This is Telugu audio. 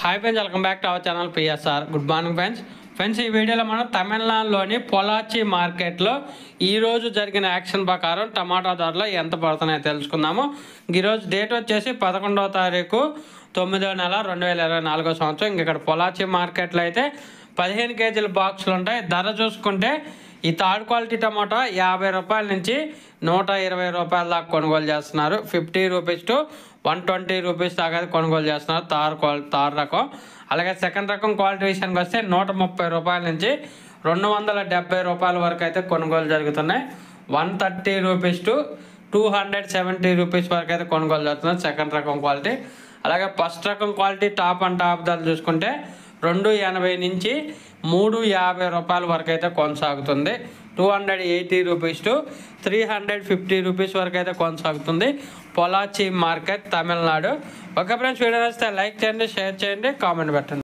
Hi friends, welcome back to our channel PSR. Good morning friends ఈ వీడియోలో మనం తమిళనాడులోని పొలాచి మార్కెట్లో ఈరోజు జరిగిన యాక్షన్ ప్రకారం టమాటా ధరలు ఎంత పడుతున్నాయో తెలుసుకుందాము. ఈరోజు డేట్ వచ్చేసి 11వ తారీఖు 9వ నెల 2024 సంవత్సరం. ఇక్కడ పొలాచి మార్కెట్లో అయితే 15 కేజీల బాక్సులు ఉంటాయి. ధర చూసుకుంటే ఈ థర్డ్ క్వాలిటీ టమాటా 50 రూపాయల నుంచి 120 రూపాయల దాకా కొనుగోలు చేస్తున్నారు. 50 రూపీస్ టు 120 రూపీస్ దాకా కొనుగోలు చేస్తున్నారు థర్డ్ రకం. అలాగే సెకండ్ రకం క్వాలిటీ విషయానికి వస్తే 130 రూపాయల నుంచి 270 రూపాయల వరకు అయితే కొనుగోలు జరుగుతున్నాయి. 130 రూపీస్ టు 270 రూపీస్ వరకు అయితే కొనుగోలు జరుగుతుంది సెకండ్ రకం క్వాలిటీ. అలాగే ఫస్ట్ రకం క్వాలిటీ టాప్ అండ్ టాప్ ధరలు చూసుకుంటే 280 నుంచి 350 రూపాయల వరకు అయితే కొనసాగుతుంది. 280 రూపీస్ టు 350 రూపీస్ వరకు అయితే కొనసాగుతుంది Pollachi market, Tamil Nadu. Okay friends, video నచ్చితే లైక్ చేయండి, షేర్ చేయండి, కామెంట్ పెట్టండి.